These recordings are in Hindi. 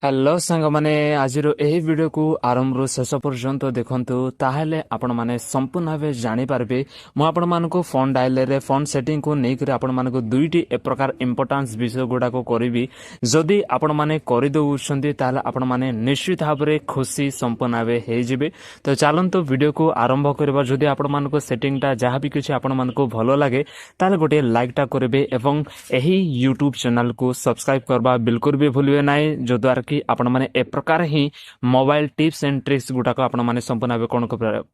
ହ୍ୟାଲୋ ସାଙ୍ଗମାନେ ଆଜିର ଏହି ଭିଡ଼ିଓକୁ ଆରମ୍ଭରୁ ଶେଷ ପର୍ଯ୍ୟନ୍ତ ଦେଖନ୍ତୁ ତାହେଲେ ଆପଣମାନେ ସମ୍ପୂର୍ଣ୍ଣ ଭାବେ ଜାଣିପାରିବେ। ମୁଁ ଆପଣମାନଙ୍କୁ ଫୋନ୍ ଡାୟଲରେ ଫୋନ୍ ସେଟିଂକୁ ନେଇକରି ଆପଣମାନଙ୍କୁ ଦୁଇଟି ଏ ପ୍ରକାର ଇମ୍ପୋର୍ଟାନ୍ସ ବିଷୟ ଗୁଡ଼ାକ କରିବି। ଯଦି ଆପଣମାନେ କରିଦେଉଛନ୍ତି ତାହେଲେ ଆପଣମାନେ ନିଶ୍ଚିତ ଭାବରେ ଖୁସି ସମ୍ପୂର୍ଣ୍ଣ ଭାବେ ହେଇଯିବେ। ତ ଚାଲନ୍ତୁ ଭିଡ଼ିଓକୁ ଆରମ୍ଭ କରିବା। ଯଦି ଆପଣମାନଙ୍କୁ ସେଟିଂଟା ଯାହା ବି କିଛି ଆପଣମାନଙ୍କୁ ଭଲ ଲାଗେ ତାହେଲେ ଗୋଟିଏ ଲାଇକ୍ଟା କରିବେ ଏବଂ ଏହି ୟୁଟ୍ୟୁବ୍ ଚ୍ୟାନେଲକୁ ସବସ୍କ୍ରାଇବ୍ କରିବା ବିଲକୁଲ ବି ଭୁଲିବେ ନାହିଁ, ଯଦ୍ୱାରା कि आपण माने ए प्रकार ही मोबाइल टिप्स एंड ट्रिक्स गुटाक आपण माने संपूर्ण भाव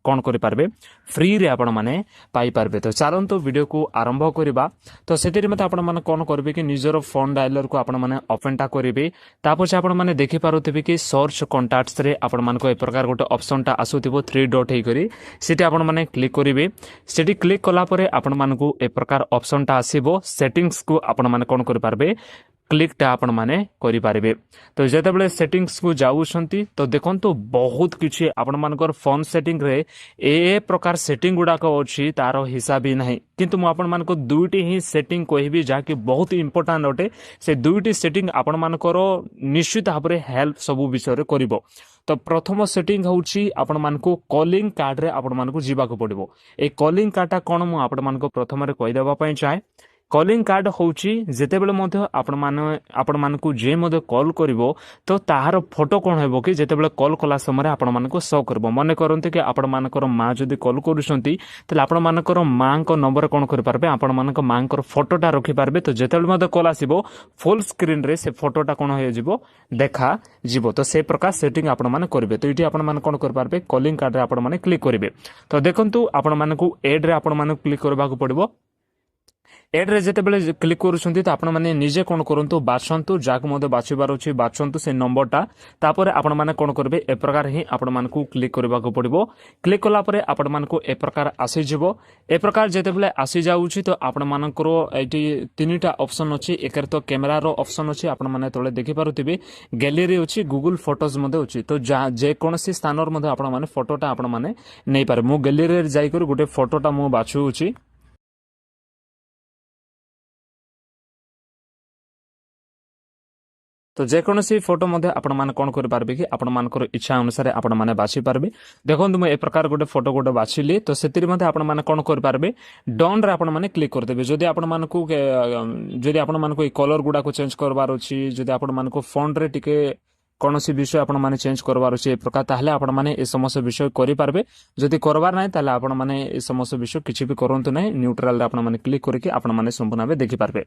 कौन करें फ्री रे आपण माने पाई पारबे। तो चलतो वीडियो को आरंभ करवा। तो से मत आपण माने कौन करेंगे कि निजर फोन डायलर को आपण माने ओपनटा करेंगे। तापछे आपण माने देखि पारुथिबे कि सर्च कॉन्टैक्ट्स रे आपण मानको ए प्रकार गोटे ऑप्शनटा आसुथिबो 3 डॉट हे करी सेटी आपण माने क्लिक करेंगे। सेटी क्लिक कला परे आपण मानको ए प्रकार ऑप्शनटा आसीबो। सेटिंग्स को आपण माने कौन करि पारबे क्लिकटा आपण माने करि पारबे। तो जेतेबेले सेटिंग्स को जाउछंती तो देखंतु बहुत किछि आपण मानकर फोन सेटिंग रे ए प्रकार सेटिंग गुडाक अछि तारो हिसाब ही नाही, किंतु मु आपण मानको दुईटी ही सेटिंग कहबी जाकि बहुत इंपोर्टेंट अटे। से दुईटी सेटिंग आपण मानकर निश्चित भाबरे हेल्प सब विषय रे करिवो। तो प्रथम सेटिंग होउछि आपण मानको कॉलिंग कार्ड रे आपण मानको जीवाको पड़िवो। ए कॉलिंग कार्डटा कोन मु आपण मानको प्रथम रे कहि देबा पई चाहे। कॉलिंग कार्ड होउछि जेतेबेले मध्य आपण मानकु जे मध्य कॉल करिवो तो ताहार फोटो कोन हेबो कि जेतेबेले कॉल कला समय आपण मानकु शो करबो। मने करंते कि आपण मानकर मां जदी कॉल करूछंती तले आपण मानकर मां को नंबर कोन करि पारबे, आपण मानकर मां को फोटोटा रखि पारबे। तो जेतेबेले मध्य कॉल आसीबो फुल स्क्रीन रे से फोटोटा कोन होय जिवो देखा जिवो। तो से प्रकार सेटिंग आपण माने करबे। तो इटी आपण माने कोन करि पारबे कॉलिंग कार्ड रे आपण माने क्लिक करिवे। तो देखंतु आपण मानकु एड रे आपण माने क्लिक करबाकू पड़िबो। एड रे जेतेबेले क्लिक करूछंती तो आपण माने निजे कोन करंतु बाछंतु जाक मधे बाछिबार अछि बाछंतु से नंबरटा। तापरे आपण माने कोन करबे ए प्रकार ही आपण मानकु क्लिक करबाकू पड़िबो। क्लिक कला परे आपण मानकु ए प्रकार आसी जिवो। ए प्रकार जेतेबेले आसी जाउछि तो आपण मानकर एटी तीनटा ऑप्शन अछि। एकर तो कैमरा रो ऑप्शन अछि, आपण माने तळे देखि पारुथिबे गैलरी अछि, गूगल फोटोज मधे अछि। तो जे कोनसी स्थानर मधे आपण माने फोटोटा आपण माने नै पारे। मु गैलरी रे जाई कर गोटे फोटोटा मु बाछु अछि। तो जेकोसी फोटो मध्य आपण माने कोन करि पारबे कि आपण मानकर इच्छा अनुसार आपण माने बाछि पारबे। देखंतु म ए प्रकार गोटे फोटो गोटे बाछिली तो सेतिर मध्य आपण माने कोन करि पारबे डन रे आपण माने क्लिक कर देबे। जदि आपण मानकु जदि आपण मानकु ए कलर गुडा को चेंज करबार अछि, जदि आपण मानकु फॉन्ट रे टिके कौनसी विषय आपण माने चेंज करबार अछि ए प्रकार ताहले आपण माने ए समस्त विषय करि पारबे। जदि करबार नै ताहले आपण माने ए समस्त विषय किछि भी करंतु नै, न्यूट्रल रे आपण माने क्लिक करके आपण माने संपूर्ण भाबे देखि पारबे।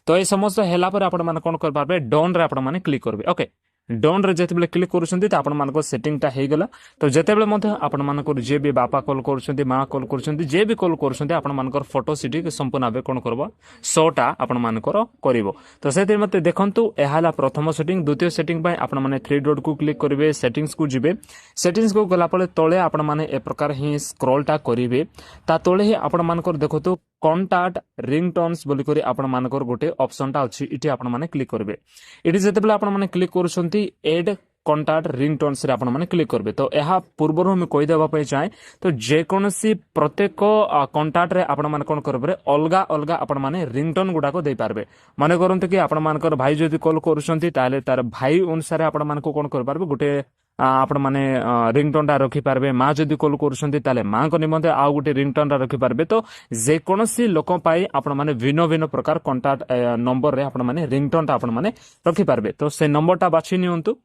तो ए समस्त हेला पर आपण माने कोन कर पारबे डन रे आपण माने क्लिक करबे। ओके डन रे जेतेबेले क्लिक करूछंती त आपण मानको सेटिंगटा हेइ गेला। तो जेतेबेले मध्य आपण मानको जे भी बापा कॉल करूछंती, मां कॉल करूछंती, जे भी कॉल करूछंती आपण मानकर फोटो सिटी के संपूर्ण भाबे कोन करबो शोटा आपण मानकर करिवो। तो सेतिर मते देखंतु एहाला प्रथम सेटिंग। द्वितीय सेटिंग पय आपण माने 3 डॉट को क्लिक करिवे, सेटिंग्स को जिवे। सेटिंग्स को गला पळे तळे आपण माने ए प्रकार ही स्क्रॉलटा करिवे। ता तळे ही आपण मानकर देखतो कॉन्टैक्ट रिंगटोन्स बोली करी आपण मानकर गोटे ऑप्शनटा अछि। इटी आपण माने क्लिक करबे। इटी जेतेबेले आपण माने क्लिक करूछंती एड कॉन्टैक्ट रिंगटोन्स रे आपण माने क्लिक करबे। तो एहा पूर्वरु हम कहि देबा पय चाहे तो जे कोनसी प्रत्येक कॉन्टैक्ट रे आपण माने कोन करबे अलगा अलगा आपण माने रिंगटोन गुडा को दे पारबे। माने करंतु कि आपण मानकर भाई जदि कॉल करूछंती ताले तार भाई अनुसार आपण मानको कोन कर पारबे गोटे आपण माने रिंगटोनटा रखि पारबे। मां जदि कॉल करूछंती ताले मां को निमंते आ गोटे रिंगटोनटा रखि पारबे। तो जे कोनसी लोक पाई आपण माने भिन्न भिन्न प्रकार कॉन्टैक्ट नंबर रे आपण माने रिंगटोनटा आपण माने रखि पारबे। तो से नंबरटा बाछि नियंतु।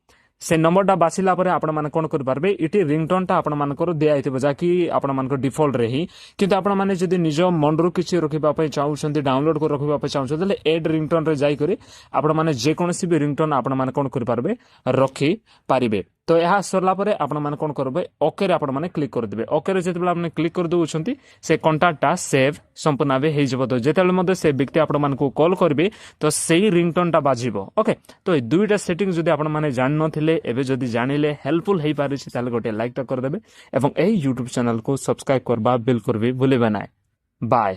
से नंबरटा बाछिला परे आपण माने कोन कर पारबे इटी रिंगटोनटा आपण मानकर दिया आइतबो जाकि आपण मानकर डिफॉल्ट रे ही। किंतु आपण माने जदि निज मनरू किछि रखिबा पय चाहुछंती, डाउनलोड कर रखिबा पय चाहुछंती तले एड रिंगटोन रे जाई करी आपण माने जे कोनसी भी रिंगटोन आपण माने कोन कर पारबे रखि पारिबे। तो यह सरला परे आपण माने कोन करबे ओके रे आपण माने क्लिक कर देबे। ओके रे जेतेबेले आपण क्लिक कर दउछंती से कॉन्टैक्टटा सेव संपूर्ण भाबे हेइ जबो। तो जेतेबेले मते से व्यक्ति आपण मानकु कॉल करबे तो सेही रिंगटोनटा बाजिबो। ओके तो ए दुईटा सेटिंग जदि आपण माने जान नथिले एबे जदि जानिले हेल्पफुल हेइ पारिछि ताले गोटे लाइक टा कर देबे एवं एही YouTube चैनल को सब्सक्राइब करबा बिल्कुल भी भूलिबे नै। बाय।